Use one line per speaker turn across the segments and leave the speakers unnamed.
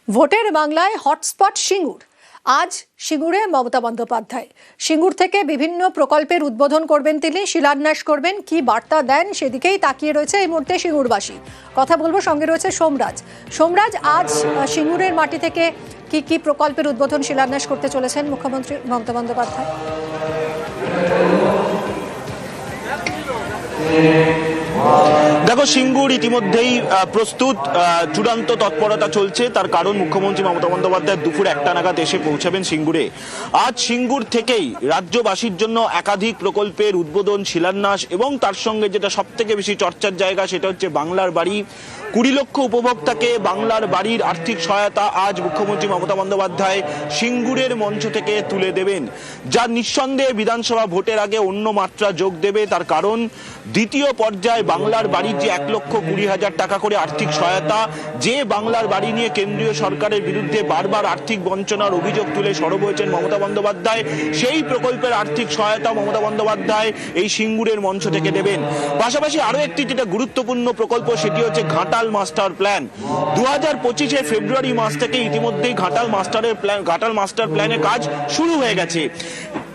ভোটের বাংলায় হটস্পট সিঙ্গুর। আজ সিঙ্গুরে মমতা বন্দ্যোপাধ্যায় সিঙ্গুর থেকে বিভিন্ন প্রকল্পের উদ্বোধন করবেন, তিনি শিলান্যাস করবেন। কি বার্তা দেন সেদিকেই তাকিয়ে রয়েছে এই মুহূর্তে সিঙ্গুরবাসী। কথা বলবো, সঙ্গে রয়েছে সোমরাজ। আজ সিঙ্গুরের মাটি থেকে কি কি প্রকল্পের উদ্বোধন শিলান্যাস করতে চলেছেন মুখ্যমন্ত্রী মমতা বন্দ্যোপাধ্যায়?
দেখো, সিঙ্গুর ইতিমধ্যেই প্রস্তুত, চূড়ান্ত তৎপরতা চলছে। তার কারণ মুখ্যমন্ত্রী মমতা বন্দ্যোপাধ্যায় দুপুর 1টা নাগাদ এসে পৌঁছাবেন সিঙ্গুরে। আজ সিঙ্গুর থেকেই রাজ্যবাসীর জন্য একাধিক প্রকল্পের উদ্বোধন, শিলান্যাস এবং তার সঙ্গে যেটা সব থেকে বেশি চর্চার জায়গা সেটা হচ্ছে বাংলার বাড়ি। 20 লক্ষ উপভোক্তাকে বাংলার বাড়ির আর্থিক সহায়তা আজ মুখ্যমন্ত্রী মমতা বন্দ্যোপাধ্যায় সিঙ্গুরের মঞ্চ থেকে তুলে দেবেন, যা নিঃসন্দেহে বিধানসভা ভোটের আগে অন্য মাত্রা যোগ দেবে। তার কারণ দ্বিতীয় পর্যায়ে বাংলার বাড়ির যে 1,20,000 টাকা করে আর্থিক সহায়তা, যে বাংলার বাড়ি নিয়ে কেন্দ্রীয় সরকারের বিরুদ্ধে বারবার আর্থিক বঞ্চনার অভিযোগ তুলে সরব হয়েছেন মমতা বন্দ্যোপাধ্যায়, সেই প্রকল্পের আর্থিক সহায়তা মমতা বন্দ্যোপাধ্যায় এই সিঙ্গুরের মঞ্চ থেকে দেবেন। পাশাপাশি আরো একটি যেটা গুরুত্বপূর্ণ প্রকল্প, সেটি হচ্ছে ঘাটাল মাস্টার প্ল্যান। 2025 ফেব্রুয়ারি মাস থেকে ইতিমধ্যেই ঘাটাল মাস্টার প্ল্যানের কাজ শুরু হয়ে গেছে।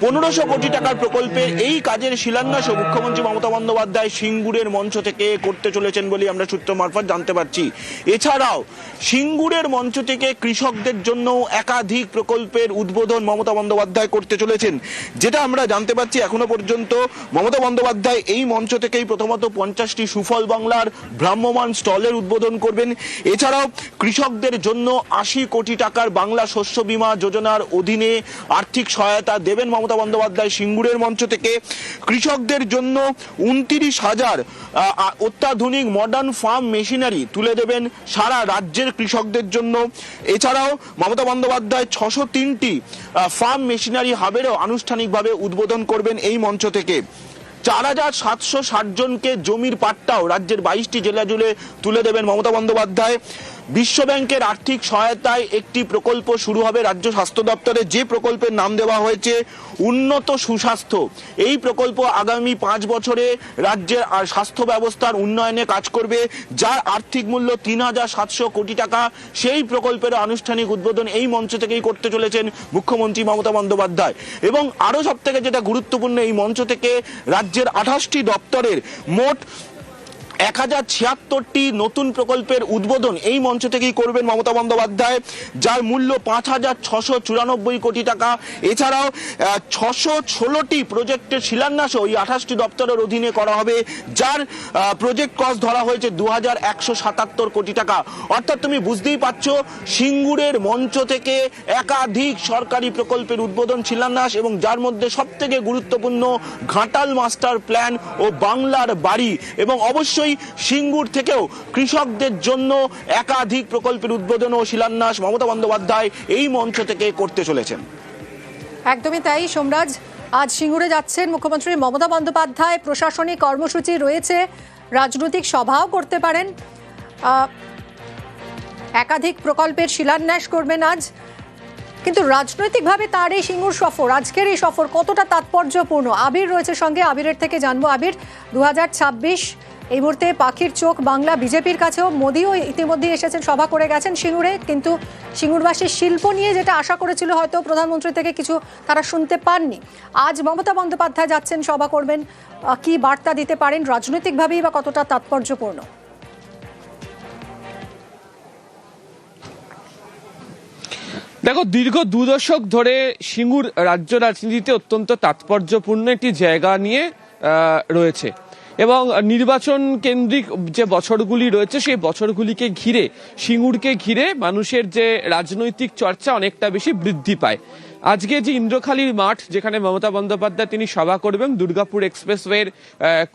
1500 কোটি টাকার প্রকল্পের এই কাজের শিলান্যাস মুখ্যমন্ত্রী মমতা বন্দ্যোপাধ্যায় সিঙ্গুরের মঞ্চ থেকে করতে চলেছেন বলে আমরা সূত্র মারফত জানতে পারছি। এছাড়াও সিঙ্গুরের মঞ্চ থেকে কৃষকদের জন্য একাধিক প্রকল্পের উদ্বোধন মমতা বন্দ্যোপাধ্যায় করতে চলেছেন। যেটা আমরা জানতে পারছি, এখনো পর্যন্ত মমতা বন্দ্যোপাধ্যায় এই মঞ্চ থেকেই প্রথমত 50টি সুফল বাংলার ভ্রাম্যমাণ স্টলের উদ্বোধন করবেন। এছাড়াও কৃষকদের জন্য 80 কোটি টাকার বাংলা শস্য বীমা যোজনার অধীনে আর্থিক সহায়তা দেবেন মমতা বন্দ্যোপাধ্যায় সিঙ্গুরের মঞ্চ থেকে। কৃষকদের জন্য 29,000 অত্যাধুনিক মডার্ন ফার্ম মেশিনারি তুলে দেবেন সারা রাজ্যের কৃষকদের জন্য। এছাড়াও মমতা বন্দ্যোপাধ্যায় 603টি ফার্ম মেশিনারি হাবেরও আনুষ্ঠানিকভাবে উদ্বোধন করবেন এই মঞ্চ থেকে। 4,760 জনকে জমির পাট্টাও রাজ্যের 22টি জেলা জুড়ে তুলে দেবেন মমতা বন্দ্যোপাধ্যায়। বিশ্ব ব্যাংকের আর্থিক সহায়তায় একটি প্রকল্প শুরু হবে রাজ্য স্বাস্থ্য দপ্তরে, যে প্রকল্পের নাম দেওয়া হয়েছে উন্নত সুস্বাস্থ্য। এই প্রকল্প আগামী 5 বছরে রাজ্যের স্বাস্থ্য ব্যবস্থার উন্নয়নে কাজ করবে, যার আর্থিক মূল্য 3,700 কোটি টাকা। সেই প্রকল্পের আনুষ্ঠানিক উদ্বোধন এই মঞ্চ থেকেই করতে চলেছেন মুখ্যমন্ত্রী মমতা বন্দ্যোপাধ্যায়। এবং আরো সব থেকে যেটা গুরুত্বপূর্ণ, এই মঞ্চ থেকে রাজ্যের 28টি দপ্তরের মোট 1076টি নতুন প্রকল্পের উদ্বোধন এই মঞ্চ থেকেই করবেন মমতা বন্দ্যোপাধ্যায়, যার মূল্য 5,694 কোটি টাকা। এছাড়াও 616টি প্রজেক্টের শিলান্যাসও এই 28টি দপ্তরের অধীনে করা হবে, যার প্রজেক্ট কস্ট ধরা হয়েছে 2,177 কোটি টাকা। অর্থাৎ তুমি বুঝতেই পারছো, সিঙ্গুরের মঞ্চ থেকে একাধিক সরকারি প্রকল্পের উদ্বোধন, শিলান্যাস, এবং যার মধ্যে সব থেকে গুরুত্বপূর্ণ ঘাটাল মাস্টার প্ল্যান ও বাংলার বাড়ি। এবং অবশ্যই সিঙ্গুর থেকেও কৃষকদের জন্য একাধিক প্রকল্পের উদ্বোধন ও শিলান্যাস মমতা বন্দ্যোপাধ্যায় এই মঞ্চ থেকে করতে চলেছেন।
একদমই তাই সোমরাজ, আজ সিঙ্গুরে যাচ্ছেন মুখ্যমন্ত্রী মমতা বন্দ্যোপাধ্যায়। প্রশাসনিক কর্মসূচি রয়েছে, রাজনৈতিক সভাও করতে পারেন, একাধিক প্রকল্পের শিলান্যাস করবেন আজ। কিন্তু রাজনৈতিকভাবে তার এই সিঙ্গুর সফর, আজকের এই সফর কতটা তাৎপর্যপূর্ণ? আবির রয়েছে সঙ্গে, আবিরের থেকে জানবো। আবির, 2026 এই মুহূর্তে পাখির চোখ বাংলা। বিজেপির কাছেও মোদিও ইতিমধ্যে এসেছেন, সভা করে গেছেন সিঙ্গুরে, কিন্তু সিঙ্গুরবাসীর শিল্প নিয়ে যেটা আশা করেছিল হয়তো প্রধানমন্ত্রী থেকে কিছু তারা শুনতে পাননি। আজ মমতা বন্দ্যোপাধ্যায় যাচ্ছেন, সভা করবেন, কি বার্তা দিতে পারেন রাজনৈতিকভাবেই বা কতটা তাৎপর্যপূর্ণ?
দেখো, দীর্ঘ 2 দশক ধরে সিঙ্গুর রাজ্য রাজনীতিতে অত্যন্ত তাৎপর্যপূর্ণ একটি জায়গা নিয়ে রয়েছে, এবং নির্বাচন কেন্দ্রিক যে বছরগুলি রয়েছে সেই বছরগুলিকে ঘিরে, সিঙ্গুরকে ঘিরে মানুষের যে রাজনৈতিক চর্চা অনেকটা বেশি বৃদ্ধি পায়। আজকে যে ইন্দ্রখালীর মাঠ, যেখানে মমতা বন্দ্যোপাধ্যায় তিনি সভা করবেন, দুর্গাপুর এক্সপ্রেসওয়ের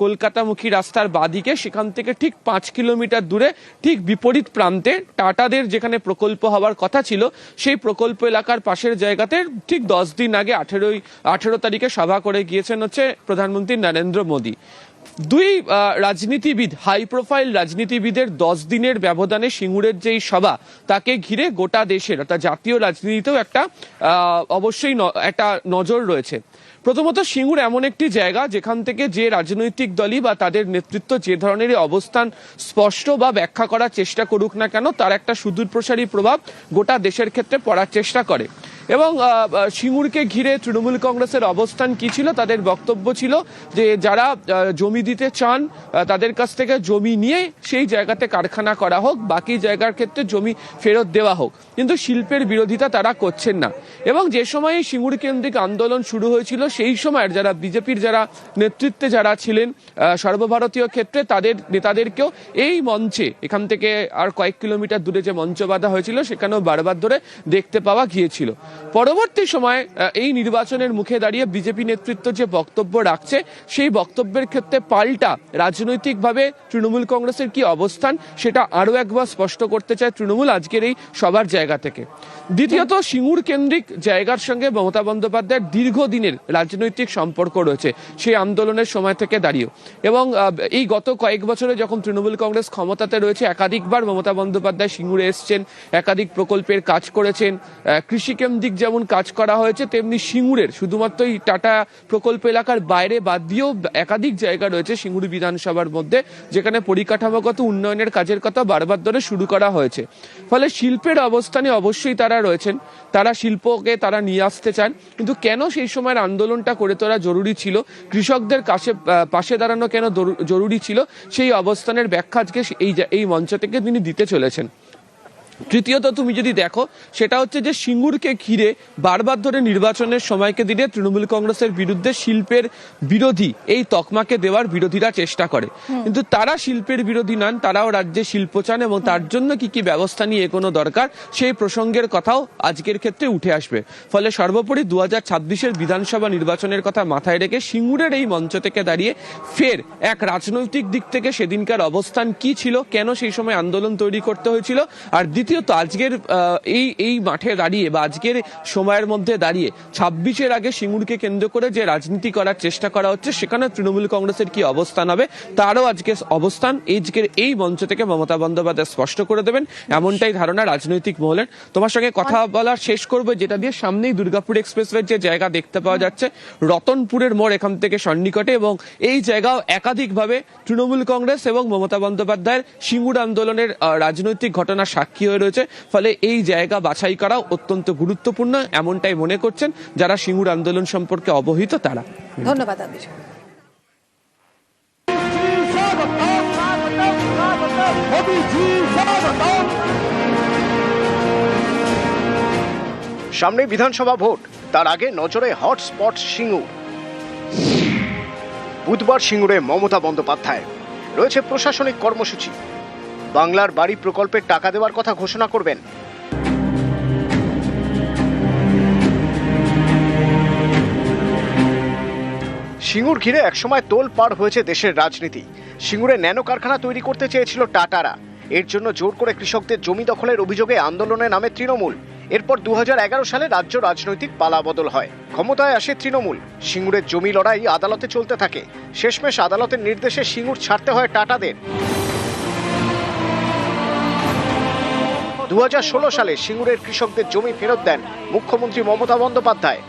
কলকাতামুখী রাস্তার বাদিকে, সেখান থেকে ঠিক 5 কিলোমিটার দূরে ঠিক বিপরীত প্রান্তে টাটাদের যেখানে প্রকল্প হওয়ার কথা ছিল, সেই প্রকল্প এলাকার পাশের জায়গাতে ঠিক 10 দিন আগে 18 তারিখে সভা করে গিয়েছেন হচ্ছে প্রধানমন্ত্রী নরেন্দ্র মোদী। 2 রাজনীতিবিদ, হাই প্রোফাইল রাজনীতিবিদের 10 দিনের ব্যবধানে সিঙ্গুরের যেই সভা, তাকে ঘিরে গোটা দেশের অর্থাৎ জাতীয় রাজনীতিতেও একটা অবশ্যই একটা নজর রয়েছে। প্রথমত সিঙ্গুর এমন একটি জায়গা যেখান থেকে যে রাজনৈতিক দলই বা তাদের নেতৃত্ব যে ধরনের অবস্থান স্পষ্ট বা ব্যাখ্যা করার চেষ্টা করুক না কেন, তার একটা সুদূরপ্রসারী প্রভাব গোটা দেশের ক্ষেত্রে পড়ার চেষ্টা করে। এবং সিঙ্গুরকে ঘিরে তৃণমূল কংগ্রেসের অবস্থান কি ছিল? তাদের বক্তব্য ছিল যে যারা জমি দিতে চান তাদের কাছ থেকে জমি নিয়ে সেই জায়গাতে কারখানা করা হোক, বাকি জায়গার ক্ষেত্রে জমি ফেরত দেওয়া হোক, কিন্তু শিল্পের বিরোধিতা তারা করছেন না। এবং যে সময় সিঙ্গুর কেন্দ্রিক আন্দোলন শুরু হয়েছিল সেই সময়ের যারা বিজেপির যারা নেতৃত্বে যারা ছিলেন সর্বভারতীয় ক্ষেত্রে, তাদের নেতাদেরকেও এই মঞ্চে, এখান থেকে আর কয়েক কিলোমিটার দূরে যে মঞ্চ বাঁধা হয়েছিল সেখানেও বারবার ধরে দেখতে পাওয়া গিয়েছিল। পরবর্তী সময়ে এই নির্বাচনের মুখে দাঁড়িয়ে বিজেপি নেতৃত্ব যে বক্তব্য রাখছে সেই বক্তব্যের ক্ষেত্রে পাল্টা রাজনৈতিকভাবে তৃণমূল কংগ্রেসের কি অবস্থান সেটা আরো একবার স্পষ্ট করতে চায় তৃণমূল আজকের এই সবার জায়গা থেকে। দ্বিতীয়ত, সিঙ্গুর কেন্দ্রিক জায়গার সঙ্গে মমতা বন্দ্যোপাধ্যায়ের দীর্ঘদিনের রাজনৈতিক সম্পর্ক রয়েছে সেই আন্দোলনের সময় থেকে দাঁড়িয়েও। এবং এই গত কয়েক বছরে যখন তৃণমূল কংগ্রেস ক্ষমতাতে রয়েছে, একাধিকবার মমতা বন্দ্যোপাধ্যায় সিঙ্গুরে এসছেন, একাধিক প্রকল্পের কাজ করেছেন। কৃষি কেন্দ্রিক যেমন কাজ করা হয়েছে, তেমনি সিঙ্গুরের শুধুমাত্র এই টাটা প্রকল্প এলাকার বাইরে বাদ দিয়েও একাধিক জায়গা রয়েছে সিঙ্গুর বিধানসভার মধ্যে যেখানে পরিকাঠামোগত উন্নয়নের কাজের কথা বারবার ধরে শুরু করা হয়েছে। ফলে শিল্পের অবস্থানে অবশ্যই তারা রয়েছেন, তারা শিল্পকে তারা নিয়ে আসতে চান, কিন্তু কেন সেই সময়ের আন্দোলনটা করে তোলা জরুরি ছিল, কৃষকদের কাছে পাশে দাঁড়ানো কেন জরুরি ছিল, সেই অবস্থানের ব্যাখ্যা আজকে এই মঞ্চ থেকে তিনি দিতে চলেছেন। তৃতীয়ত, তুমি যদি দেখো সেটা হচ্ছে যে সিঙ্গুরকে ঘিরে বারবার ধরে নির্বাচনের সময়কে দিনে তৃণমূল কংগ্রেসের বিরুদ্ধে শিল্পের বিরোধী এই তকমাকে দেওয়ার বিরোধীরা চেষ্টা করে, কিন্তু তারা শিল্পের বিরোধী নন, তারাও রাজ্যে শিল্প চান এবং তার জন্য কি কি ব্যবস্থা নিয়ে এগোনো দরকার সেই প্রসঙ্গের কথাও আজকের ক্ষেত্রে উঠে আসবে। ফলে সর্বোপরি 2026-এর বিধানসভা নির্বাচনের কথা মাথায় রেখে সিঙ্গুরের এই মঞ্চ থেকে দাঁড়িয়ে ফের এক রাজনৈতিক দিক থেকে সেদিনকার অবস্থান কি ছিল, কেন সেই সময় আন্দোলন তৈরি করতে হয়েছিল, আর দ্বিতীয়ত আজকের এই মাঠে দাঁড়িয়ে বা আজকের সময়ের মধ্যে দাঁড়িয়ে 26-এর আগে সিঙ্গুরকে কেন্দ্র করে যে রাজনীতি করার চেষ্টা করা হচ্ছে সেখানে তৃণমূল কংগ্রেসের কি অবস্থান হবে তারও আজকে অবস্থান আজকের এই মঞ্চ থেকে মমতা বন্দ্যোপাধ্যায় স্পষ্ট করে দেবেন, এমনটাই ধারণা রাজনৈতিক মহলের। তোমার সঙ্গে কথা বলার শেষ করবো যেটা দিয়ে সামনেই দুর্গাপুর এক্সপ্রেসওয়ের যে জায়গা দেখতে পাওয়া যাচ্ছে রতনপুরের মোড় এখান থেকে সন্নিকটে, এবং এই জায়গাও একাধিকভাবে তৃণমূল কংগ্রেস এবং মমতা বন্দ্যোপাধ্যায়ের সিঙ্গুর আন্দোলনের রাজনৈতিক ঘটনা সাক্ষী হয়ে রয়েছে। ফলে এই জায়গা বাছাই করা অত্যন্ত গুরুত্বপূর্ণ এমনটাই মনে করছেন যারা সিঙ্গুর আন্দোলন সম্পর্কে অবহিত তারা।
ধন্যবাদ আবির।
সামনে বিধানসভা ভোট, তার আগে নজরে হটস্পট সিঙ্গুর। বুধবার সিঙ্গুরে মমতা বন্দ্যোপাধ্যায় রয়েছে প্রশাসনিক কর্মসূচি। বাংলার বাড়ি প্রকল্পের টাকা দেওয়ার কথা ঘোষণা করবেন। সিঙ্গুর ঘিরে একসময় তোলপাড় হয়েছে দেশের রাজনীতি। সিঙ্গুরে ন্যানো কারখানা তৈরি করতে চেয়েছিল টাটারা, এর জন্য জোর করে কৃষকদের জমি দখলের অভিযোগে আন্দোলনে নামে তৃণমূল। এরপর 2011 সালে রাজ্য রাজনৈতিক পালাবদল হয়, ক্ষমতায় আসে তৃণমূল। সিঙ্গুরের জমি লড়াই আদালতে চলতে থাকে, শেষমেশ আদালতের নির্দেশে সিঙ্গুর ছাড়তে হয় টাটাদের। 2016 সালে সিঙ্গুরের কৃষকদের জমি ফেরত দেন মুখ্যমন্ত্রী মমতা বন্দ্যোপাধ্যায়।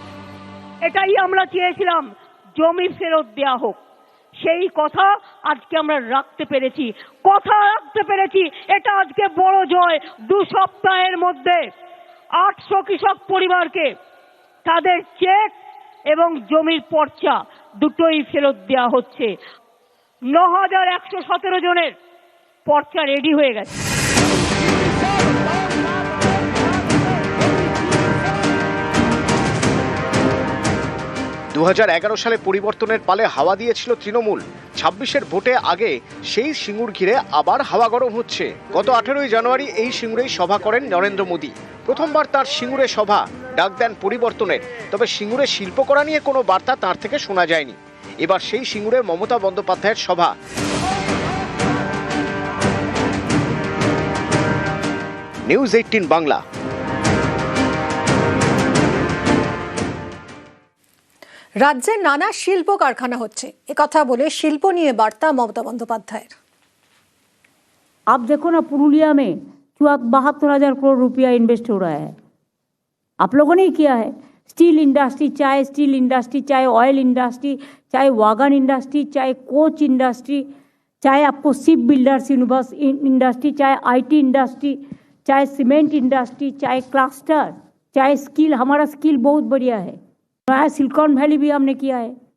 এটাই আমরা চেয়েছিলাম, জমি ফেরত দেওয়া হোক, সেই কথা আজকে আমরা রাখতে পেরেছি, এটা আজকে বড় জয়। 2 সপ্তাহের মধ্যে 800 কৃষক পরিবারকে তাদের চেক এবং জমির পর্চা দুটোই ফেরত দেওয়া হচ্ছে। 9117 জনের পর্চা রেডি হয়ে গেছে।
2011 সালে পরিবর্তনের পালে হাওয়া দিয়েছিল তৃণমূল। 26-এর ভোটে আগে সেই সিঙ্গুর ঘিরে আবার হাওয়া গরম হচ্ছে। গত 18ই জানুয়ারি এই সিঙ্গুরেই সভা করেন নরেন্দ্র মোদী। প্রথমবার তার সিঙ্গুরে সভা, ডাক দেন পরিবর্তনের। তবে সিঙ্গুরে শিল্প করা নিয়ে কোনো বার্তা তার থেকে শোনা যায়নি। এবার সেই সিঙ্গুরে মমতা বন্দ্যোপাধ্যায়ের সভা। নিউজ 18 বাংলা।
রাজ্যে নানা শিল্প কারখানা হচ্ছে, একথা বলে শিল্প নিয়ে বার্তা মমতা বন্দ্যোপাধ্যায়ের।
आप देखो ना, पुरुलिया में 72,000 करोड़ रुपया इन्वेस्ट हो रहा है, आप लोगों ने ही किया है। स्टील इंडस्ट्री, चाहे ऑयल इंडस्ट्री, चाहे वागन इंडस्ट्री, चाहे कोच इंडस्ट्री, चाहे आपको शिप बिल्डर्स इंडस्ट्री, चाहे आईटी इंडस्ट्री, चाहे सीमेंट इंडस्ट्री, चाहे क्लस्टर, चाहे स्किल, हमारा स्किल बहुत बढ़िया है। नया सिलिकॉन वैली भी हमने किया है।